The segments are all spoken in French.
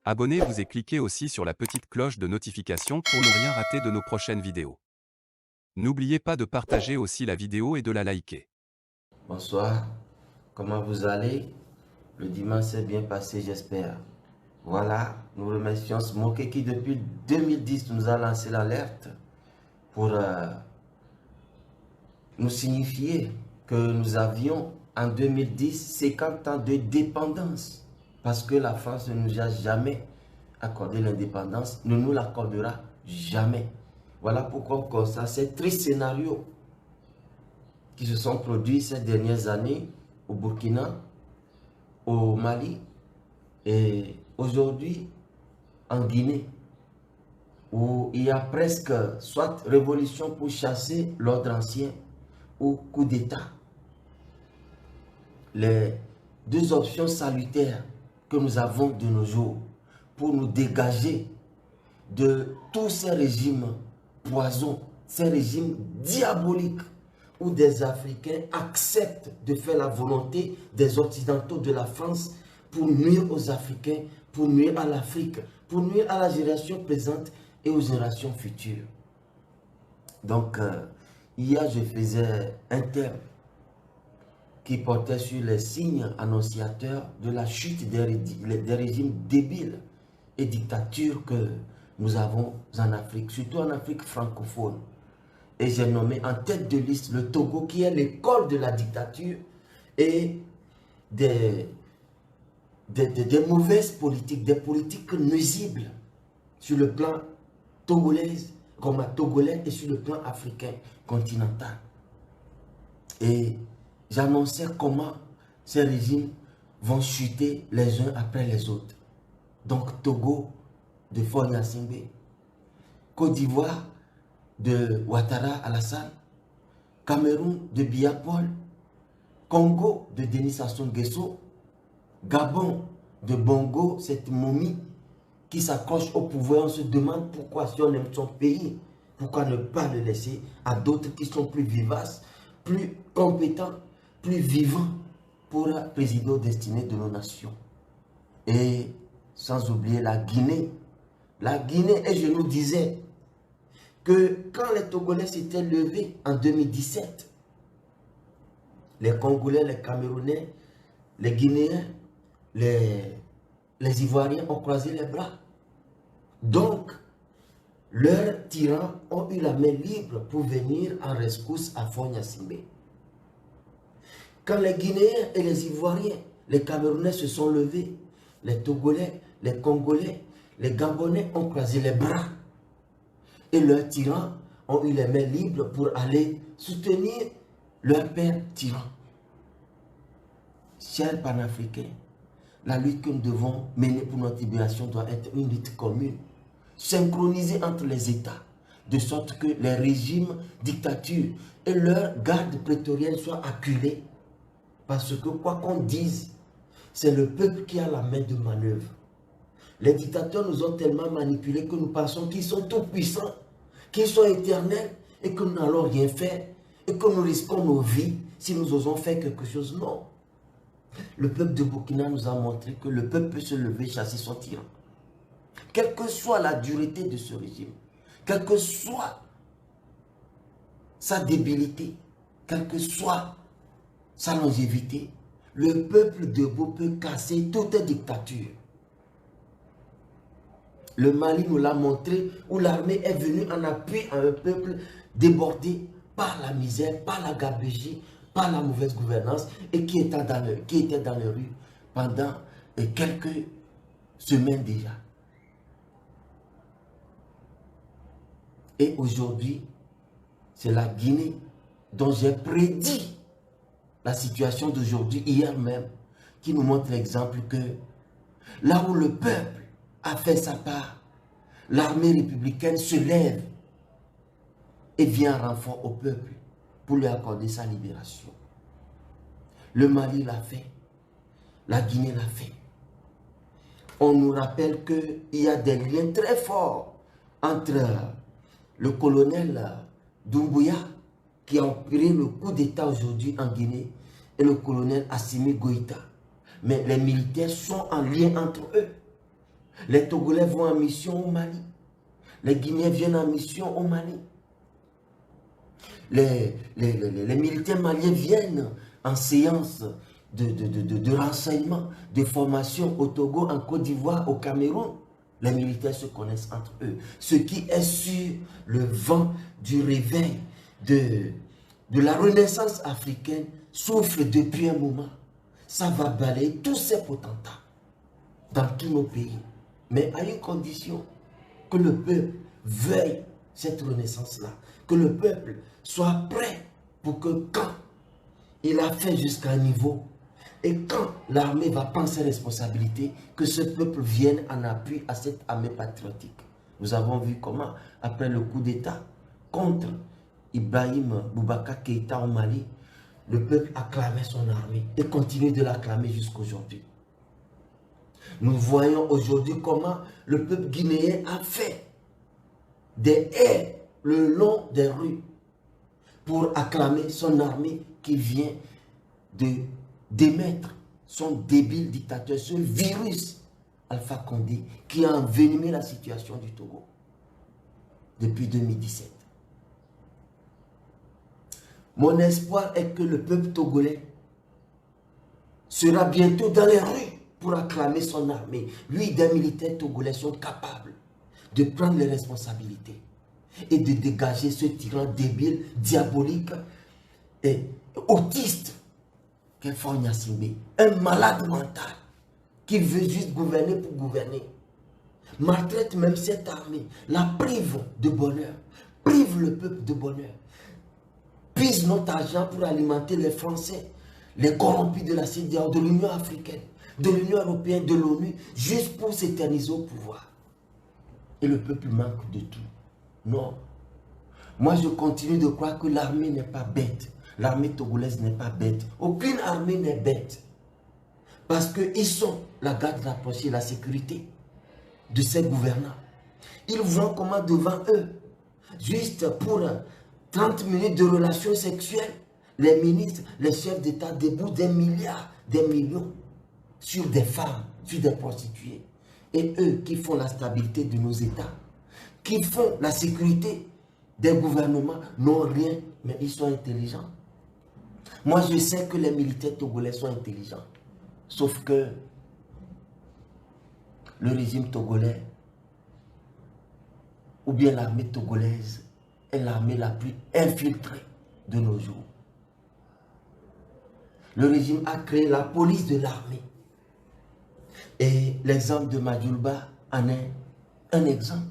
Abonnez-vous et cliquez aussi sur la petite cloche de notification pour ne rien rater de nos prochaines vidéos. N'oubliez pas de partager aussi la vidéo et de la liker. Bonsoir, comment vous allez? Le dimanche s'est bien passé, j'espère. Voilà, nous remercions Smoké qui depuis 2010 nous a lancé l'alerte pour nous signifier que nous avions en 2010 50 ans de dépendance. Parce que la France ne nous a jamais accordé l'indépendance, ne nous l'accordera jamais. Voilà pourquoi comme ça, ces tristes scénarios qui se sont produits ces dernières années au Burkina, au Mali et aujourd'hui en Guinée, où il y a presque soit révolution pour chasser l'ordre ancien ou coup d'État. Les deux options salutaires que nous avons de nos jours pour nous dégager de tous ces régimes poisons, ces régimes diaboliques où des Africains acceptent de faire la volonté des Occidentaux de la France pour nuire aux Africains, pour nuire à l'Afrique, pour nuire à la génération présente et aux générations futures. Donc, hier, je faisais un thème qui portait sur les signes annonciateurs de la chute des régimes débiles et dictatures que nous avons en Afrique, surtout en Afrique francophone. Et j'ai nommé en tête de liste le Togo qui est l'école de la dictature et des mauvaises politiques, des politiques nuisibles sur le plan togolais et sur le plan africain continental. Et j'annonçais comment ces régimes vont chuter les uns après les autres. Donc Togo de Faure Gnassingbé, Côte d'Ivoire de Ouattara Alassane, Cameroun de Biya Paul, Congo de Denis Sassou Nguesso, Gabon de Bongo, cette momie qui s'accroche au pouvoir. On se demande pourquoi, si on aime son pays, pourquoi ne pas le laisser à d'autres qui sont plus vivaces, plus compétents, plus vivants pour présider aux destinées de nos nations. Et sans oublier la Guinée. La Guinée, et je nous disais que quand les Togolais s'étaient levés en 2017, les Congolais, les Camerounais, les Guinéens, les Ivoiriens ont croisé les bras. Donc, leurs tyrans ont eu la main libre pour venir en rescousse à Faure Gnassingbé. Quand les Guinéens et les Ivoiriens, les Camerounais se sont levés, les Togolais, les Congolais, les Gabonais ont croisé les bras. Et leurs tyrans ont eu les mains libres pour aller soutenir leur père tyran. Chers panafricains, la lutte que nous devons mener pour notre libération doit être une lutte commune, synchronisée entre les États, de sorte que les régimes dictatures et leurs gardes prétoriennes soient acculés. Parce que quoi qu'on dise, c'est le peuple qui a la main de manœuvre. Les dictateurs nous ont tellement manipulés que nous pensons qu'ils sont tout puissants, qu'ils sont éternels et que nous n'allons rien faire et que nous risquons nos vies si nous osons faire quelque chose. Non. Le peuple de Burkina nous a montré que le peuple peut se lever et chasser son tyran. Quelle que soit la dureté de ce régime, quelle que soit sa débilité, quelle que soit sa longévité, le peuple debout peut casser toute dictature. Le Mali nous l'a montré, où l'armée est venue en appui à un peuple débordé par la misère, par la gabegie, par la mauvaise gouvernance et qui était dans les rues pendant quelques semaines déjà. Et aujourd'hui, c'est la Guinée dont j'ai prédit la situation d'aujourd'hui, hier même, qui nous montre l'exemple que là où le peuple a fait sa part, l'armée républicaine se lève et vient en renfort au peuple pour lui accorder sa libération. Le Mali l'a fait, la Guinée l'a fait. On nous rappelle qu'il y a des liens très forts entre le colonel Doumbouya, qui a opéré le coup d'État aujourd'hui en Guinée, et le colonel Assimi Goïta. Mais les militaires sont en lien entre eux. Les Togolais vont en mission au Mali. Les Guinéens viennent en mission au Mali. Les militaires maliens viennent en séance de renseignement, de formation au Togo, en Côte d'Ivoire, au Cameroun. Les militaires se connaissent entre eux. Ce qui est sur le vent du réveil de la renaissance africaine souffle depuis un moment. Ça va balayer tous ces potentats dans tous nos pays. Mais à une condition, que le peuple veuille cette renaissance-là. Que le peuple soit prêt pour que quand il a fait jusqu'à un niveau, et quand l'armée va prendre ses responsabilités, que ce peuple vienne en appui à cette armée patriotique. Nous avons vu comment, après le coup d'État contre Ibrahim Boubacar Keïta au Mali, le peuple acclamait son armée et continue de l'acclamer jusqu'à aujourd'hui. Nous voyons aujourd'hui comment le peuple guinéen a fait des haies le long des rues pour acclamer son armée qui vient d'émettre son débile dictateur, ce virus Alpha Condé qui a envenimé la situation du Togo depuis 2017. Mon espoir est que le peuple togolais sera bientôt dans les rues pour acclamer son armée. Lui, des militaires togolais sont capables de prendre les responsabilités et de dégager ce tyran débile, diabolique et autiste qu'est Faure Gnassingbé. Un malade mental qui veut juste gouverner pour gouverner. Maltraite même cette armée, la prive de bonheur, prive le peuple de bonheur. Pise notre argent pour alimenter les Français, les corrompus de la CEDEAO, de l'Union africaine, de l'Union européenne, de l'ONU, juste pour s'éterniser au pouvoir. Et le peuple manque de tout. Non. Moi, je continue de croire que l'armée n'est pas bête. L'armée togolaise n'est pas bête. Aucune armée n'est bête. Parce qu'ils sont la garde rapprochée, la sécurité de ces gouvernants. Ils voient comment devant eux, juste pour 30 minutes de relations sexuelles, les ministres, les chefs d'État déboursent des milliards, des millions sur des femmes, sur des prostituées. Et eux qui font la stabilité de nos États, qui font la sécurité des gouvernements, n'ont rien, mais ils sont intelligents. Moi, je sais que les militaires togolais sont intelligents. Sauf que le régime togolais, ou bien l'armée togolaise, est l'armée la plus infiltrée de nos jours. Le régime a créé la police de l'armée. Et l'exemple de Madjulba en est un exemple.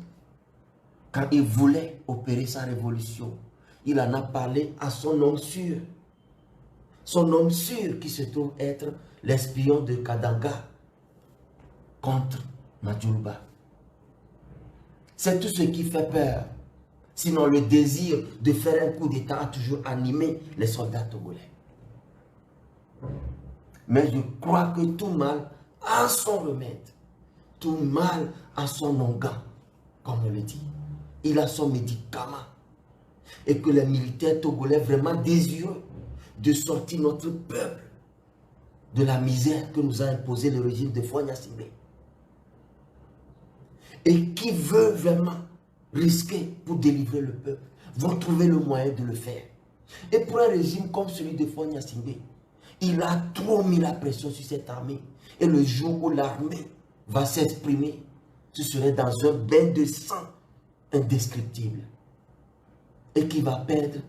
Quand il voulait opérer sa révolution, il en a parlé à son homme sûr. Son homme sûr qui se trouve être l'espion de Kadanga contre Madjulba. C'est tout ce qui fait peur. Sinon, le désir de faire un coup d'État a toujours animé les soldats togolais. Mais je crois que tout mal a son remède. Tout mal a son onguent, comme on le dit. Il a son médicament. Et que les militaires togolais vraiment désireux de sortir notre peuple de la misère que nous a imposé le régime de Faure Gnassingbé. Et qui veut vraiment risquer pour délivrer le peuple, vont trouver le moyen de le faire. Et pour un régime comme celui de Faure Gnassingbé, il a trop mis la pression sur cette armée. Et le jour où l'armée va s'exprimer, ce serait dans un bain de sang indescriptible. Et qui va perdre,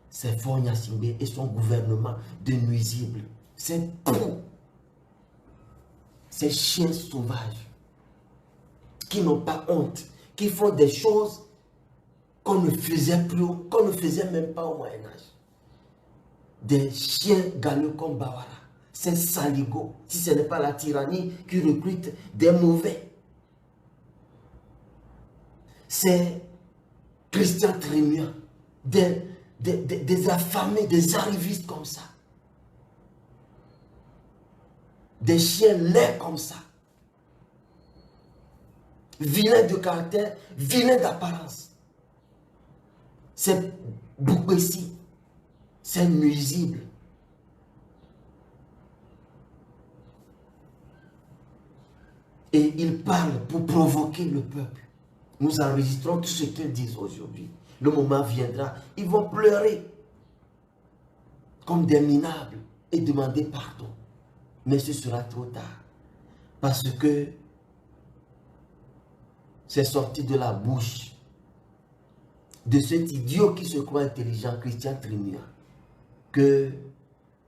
c'est Faure Gnassingbé et son gouvernement de nuisibles. C'est pour ces chiens sauvages qui n'ont pas honte, qui font des choses qu'on ne faisait plus, qu'on ne faisait même pas au Moyen-Âge. Des chiens galeux comme Bawara, ces saligots, si ce n'est pas la tyrannie qui recrute des mauvais. C'est Christian Trémia, des affamés, des arrivistes comme ça. Des chiens laids comme ça. Vilains de caractère, vilains d'apparence. C'est Boukbessi, c'est nuisible. Et ils parlent pour provoquer le peuple. Nous enregistrons tout ce qu'ils disent aujourd'hui. Le moment viendra, ils vont pleurer comme des minables et demander pardon. Mais ce sera trop tard. Parce que c'est sorti de la bouche de cet idiot qui se croit intelligent, Christian Trimia, que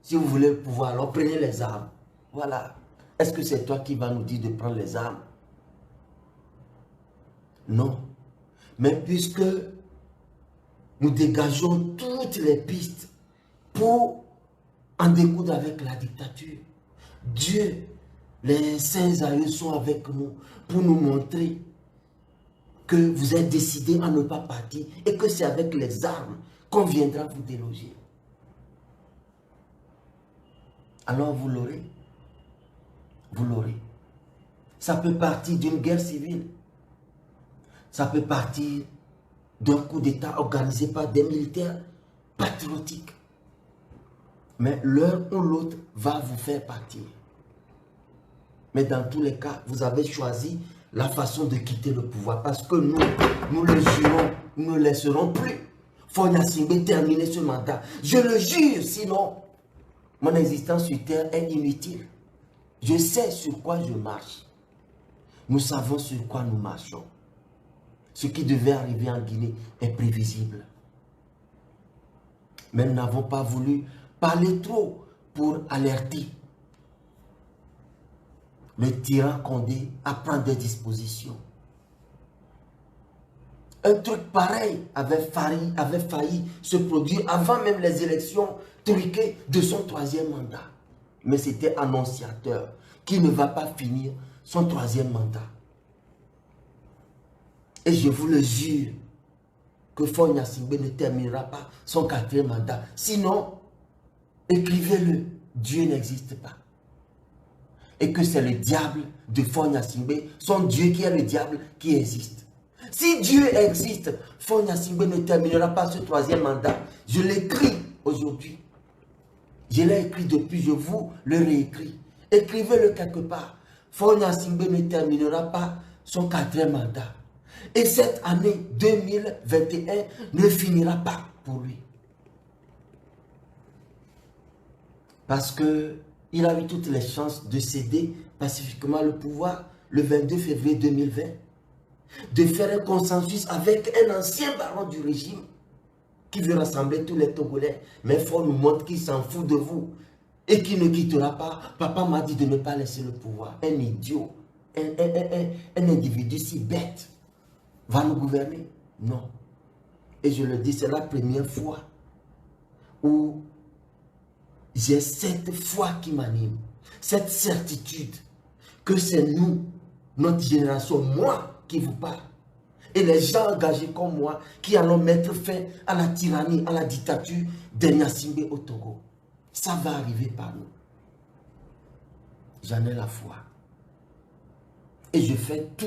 si vous voulez le pouvoir, alors prenez les armes. Voilà. Est-ce que c'est toi qui vas nous dire de prendre les armes? Non. Mais puisque nous dégageons toutes les pistes pour en découdre avec la dictature, Dieu, les saints aïeux sont avec nous pour nous montrer que vous êtes décidés à ne pas partir et que c'est avec les armes qu'on viendra vous déloger. Alors vous l'aurez. Vous l'aurez. Ça peut partir d'une guerre civile. Ça peut partir d'un coup d'État organisé par des militaires patriotiques. Mais l'un ou l'autre va vous faire partir. Mais dans tous les cas, vous avez choisi la façon de quitter le pouvoir. Parce que nous le jurons, nous ne laisserons plus Faure Gnassingbé terminer ce mandat. Je le jure, sinon, mon existence sur terre est inutile. Je sais sur quoi je marche. Nous savons sur quoi nous marchons. Ce qui devait arriver en Guinée est prévisible. Mais nous n'avons pas voulu parler trop pour alerter le tyran Condé à prendre des dispositions. Un truc pareil avait failli se produire avant même les élections truquées de son troisième mandat. Mais c'était annonciateur qui ne va pas finir son troisième mandat. Et je vous le jure que Faure Gnassingbé ne terminera pas son quatrième mandat. Sinon, écrivez-le, Dieu n'existe pas. Et que c'est le diable de Faure Gnassingbé, son Dieu qui est le diable, qui existe. Si Dieu existe, Faure Gnassingbé ne terminera pas ce troisième mandat. Je l'écris aujourd'hui. Je l'ai écrit depuis, je vous le réécris. Écrivez-le quelque part. Faure Gnassingbé ne terminera pas son quatrième mandat. Et cette année 2021 ne finira pas pour lui. Parce qu'il a eu toutes les chances de céder pacifiquement le pouvoir le 22 février 2020. De faire un consensus avec un ancien baron du régime qui veut rassembler tous les Togolais. Mais Faure nous montre qu'il s'en fout de vous et qu'il ne quittera pas. Papa m'a dit de ne pas laisser le pouvoir. Un idiot, un individu si bête va nous gouverner? Non. Et je le dis, c'est la première fois où j'ai cette foi qui m'anime, cette certitude que c'est nous, notre génération, moi qui vous parle, et les gens engagés comme moi qui allons mettre fin à la tyrannie, à la dictature de Gnassingbé au Togo. Ça va arriver par nous. J'en ai la foi. Et je fais tout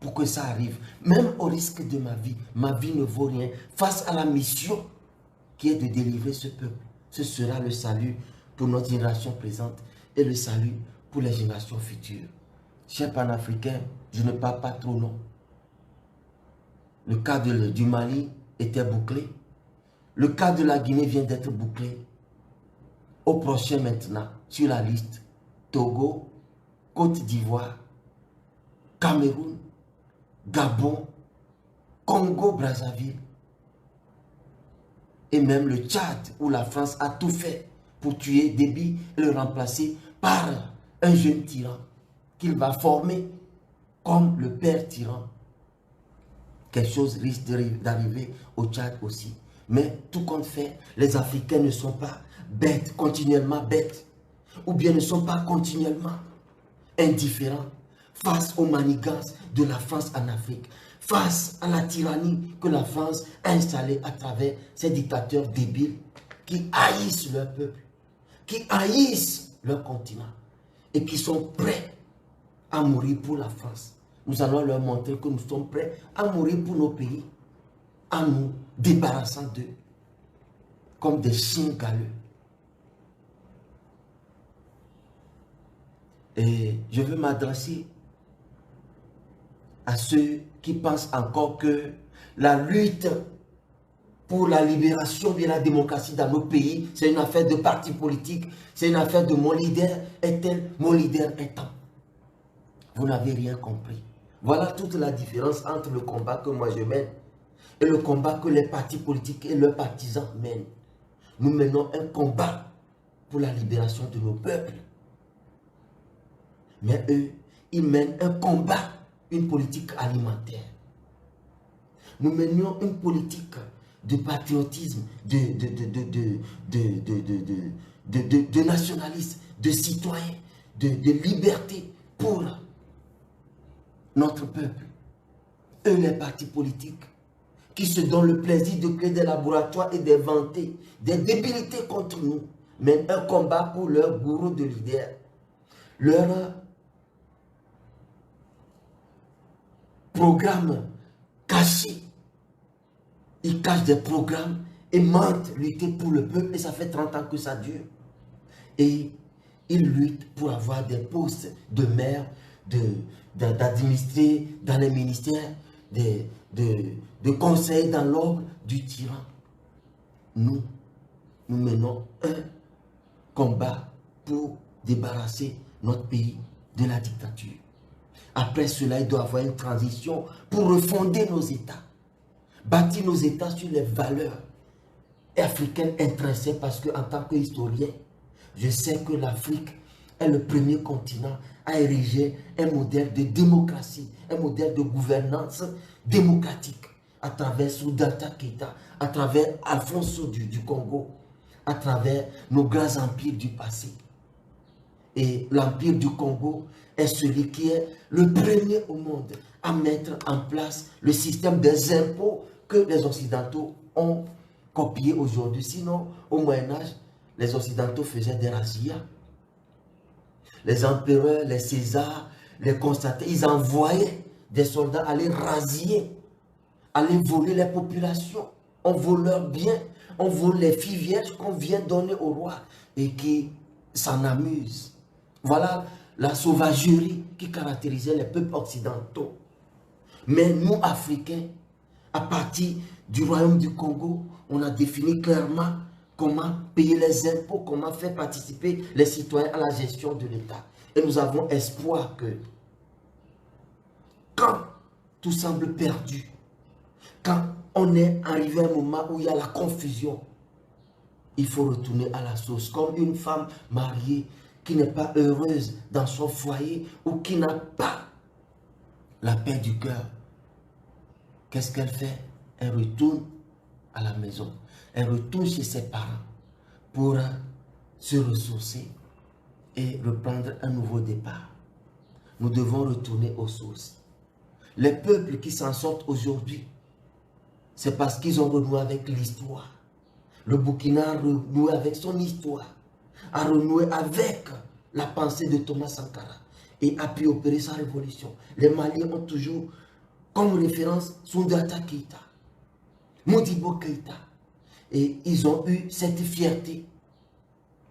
pour que ça arrive, même au risque de ma vie. Ma vie ne vaut rien face à la mission qui est de délivrer ce peuple. Ce sera le salut pour notre génération présente et le salut pour les générations futures. Chers panafricains, je ne parle pas trop long. Le cas du Mali était bouclé. Le cas de la Guinée vient d'être bouclé. Au prochain maintenant, sur la liste, Togo, Côte d'Ivoire, Cameroun, Gabon, Congo-Brazzaville et même le Tchad où la France a tout fait pour tuer Déby et le remplacer par un jeune tyran qu'il va former comme le père tyran. Quelque chose risque d'arriver au Tchad aussi. Mais tout compte fait, les Africains ne sont pas bêtes, continuellement bêtes, ou bien ne sont pas continuellement indifférents face aux manigances de la France en Afrique, face à la tyrannie que la France a installée à travers ces dictateurs débiles qui haïssent leur peuple, qui haïssent leur continent et qui sont prêts à mourir pour la France. Nous allons leur montrer que nous sommes prêts à mourir pour nos pays, en nous débarrassant d'eux, comme des chiens galeux. Et je veux m'adresser à ceux qui pensent encore que la lutte pour la libération de la démocratie dans nos pays, c'est une affaire de partis politiques, c'est une affaire de mon leader est tel, mon leader est tant. Vous n'avez rien compris. Voilà toute la différence entre le combat que moi je mène et le combat que les partis politiques et leurs partisans mènent. Nous menons un combat pour la libération de nos peuples. Mais eux, ils mènent un combat, une politique alimentaire. Nous menions une politique de patriotisme, de nationalisme, de citoyen, de liberté pour notre peuple. Eux, les partis politiques, qui se donnent le plaisir de créer des laboratoires et d'inventer des débilités contre nous, mènent un combat pour leur gourou de leader, leur programme caché. Ils cachent des programmes et mentent lutter pour le peuple et ça fait 30 ans que ça dure. Et ils luttent pour avoir des postes de maire, d'administrer dans les ministères, de conseil dans l'ordre du tyran. Nous menons un combat pour débarrasser notre pays de la dictature. Après cela, il doit y avoir une transition pour refonder nos États. Bâtir nos États sur les valeurs africaines intrinsèques parce qu'en tant qu'historien, je sais que l'Afrique est le premier continent à ériger un modèle de démocratie, un modèle de gouvernance démocratique à travers Soudata Keita, à travers Alfonso du Congo, à travers nos grands empires du passé. Et l'empire du Congo est celui qui est le premier au monde à mettre en place le système des impôts que les Occidentaux ont copié aujourd'hui. Sinon, au Moyen-Âge, les Occidentaux faisaient des razzias. Les empereurs, les Césars, les Constantins, ils envoyaient des soldats aller razzier, aller voler les populations. On vole leurs biens, on vole les filles vierges qu'on vient donner au roi et qui s'en amusent. Voilà la sauvagerie qui caractérisait les peuples occidentaux. Mais nous, Africains, à partir du royaume du Congo, on a défini clairement comment payer les impôts, comment faire participer les citoyens à la gestion de l'État. Et nous avons espoir que quand tout semble perdu, quand on est arrivé à un moment où il y a la confusion, il faut retourner à la source. Comme une femme mariée qui n'est pas heureuse dans son foyer ou qui n'a pas la paix du cœur. Qu'est-ce qu'elle fait? Elle retourne à la maison. Elle retourne chez ses parents pour se ressourcer et reprendre un nouveau départ. Nous devons retourner aux sources. Les peuples qui s'en sortent aujourd'hui, c'est parce qu'ils ont renoué avec l'histoire. Le Burkina a renoué avec son histoire, a renoué avec la pensée de Thomas Sankara et a pu opérer sa révolution. Les Maliens ont toujours comme référence Soundata Keita, Modibo Keita. Et ils ont eu cette fierté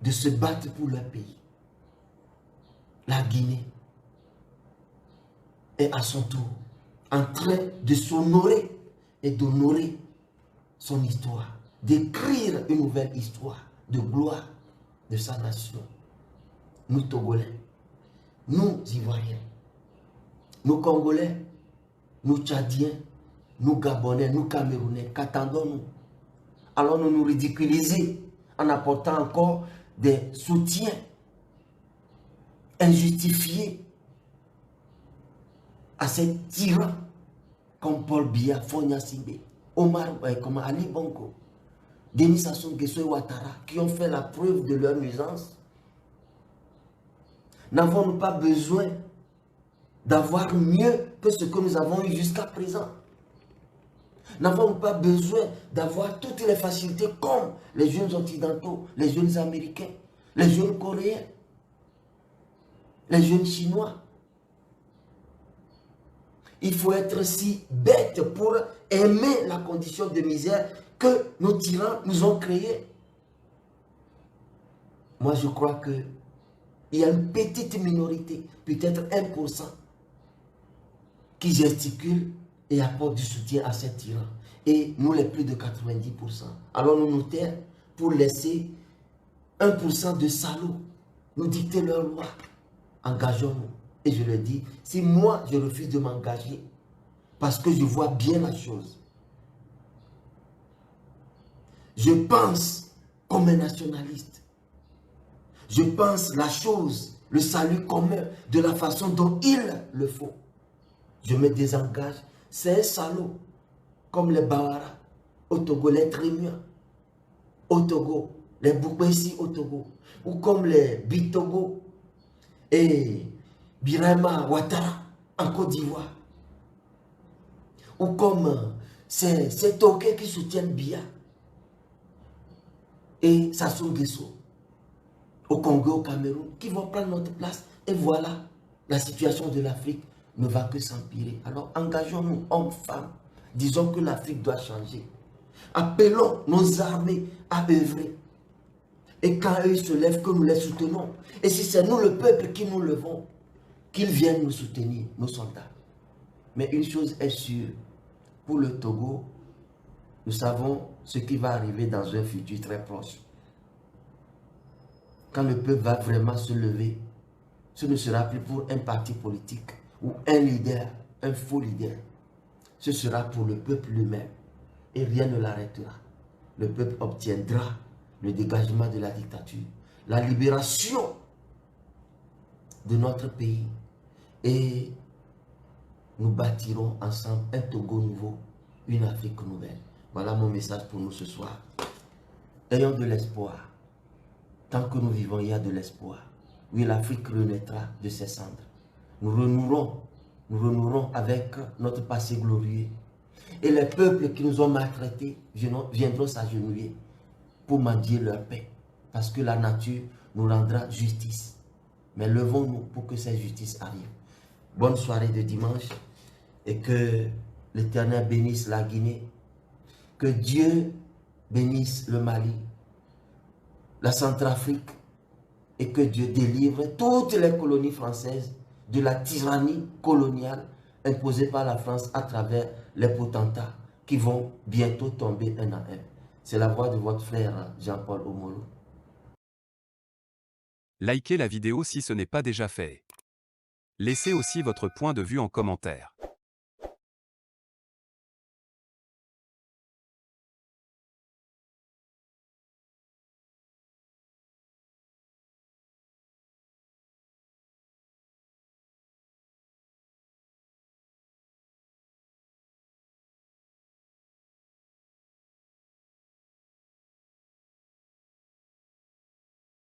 de se battre pour leur pays. La Guinée est à son tour en train de s'honorer et d'honorer son histoire, d'écrire une nouvelle histoire de gloire de sa nation. Nous Togolais, nous Ivoiriens, nous Congolais, nous Tchadiens, nous Gabonais, nous Camerounais, qu'attendons-nous? Allons-nous nous ridiculiser en apportant encore des soutiens injustifiés à ces tyrans comme Paul Biya, Fonia Sibé, Omar comme Ali Bongo, Denis Sassou Nguesso et Ouattara, qui ont fait la preuve de leur nuisance? N'avons-nous pas besoin d'avoir mieux que ce que nous avons eu jusqu'à présent? N'avons-nous pas besoin d'avoir toutes les facilités comme les jeunes occidentaux, les jeunes américains, les jeunes coréens, les jeunes chinois? Il faut être si bête pour aimer la condition de misère que nos tyrans nous ont créée. Moi, je crois qu'il y a une petite minorité, peut-être 1%, qui gesticulent et apportent du soutien à ces tyrans. Et nous, les plus de 90%. Alors nous nous taire pour laisser 1% de salauds nous dicter leurs lois. Engageons-nous. Et je le dis, si moi je refuse de m'engager, parce que je vois bien la chose, je pense comme un nationaliste. Je pense la chose, le salut commun, de la façon dont ils le font. Je me désengage. C'est un salaud, comme les Bawara, au Togo, les Trémiens, au Togo, les Boukwesi au Togo, ou comme les Bitogo et Birama Ouattara en Côte d'Ivoire, ou comme ces Tokais qui soutiennent Biya et Sassou Nguesso au Congo, au Cameroun, qui vont prendre notre place. Et voilà, la situation de l'Afrique ne va que s'empirer. Alors engageons-nous, hommes, femmes. Disons que l'Afrique doit changer. Appelons nos armées à œuvrer. Et quand eux se lèvent, que nous les soutenons. Et si c'est nous, le peuple, qui nous levons, qu'ils viennent nous soutenir, nos soldats. Mais une chose est sûre, pour le Togo, nous savons ce qui va arriver dans un futur très proche. Quand le peuple va vraiment se lever, ce ne sera plus pour un parti politique ou un leader, un faux leader. Ce sera pour le peuple lui-même. Et rien ne l'arrêtera. Le peuple obtiendra le dégagement de la dictature, la libération de notre pays. Et nous bâtirons ensemble un Togo nouveau, une Afrique nouvelle. Voilà mon message pour nous ce soir. Ayons de l'espoir. Tant que nous vivons, il y a de l'espoir. Oui, l'Afrique renaîtra de ses cendres. Nous renouerons avec notre passé glorieux. Et les peuples qui nous ont maltraités viendront s'agenouiller pour mendier leur paix. Parce que la nature nous rendra justice. Mais levons-nous pour que cette justice arrive. Bonne soirée de dimanche et que l'Éternel bénisse la Guinée. Que Dieu bénisse le Mali, la Centrafrique, et que Dieu délivre toutes les colonies françaises de la tyrannie coloniale imposée par la France à travers les potentats qui vont bientôt tomber un à un. C'est la voix de votre frère Jean-Paul Omolo. Likez la vidéo si ce n'est pas déjà fait. Laissez aussi votre point de vue en commentaire.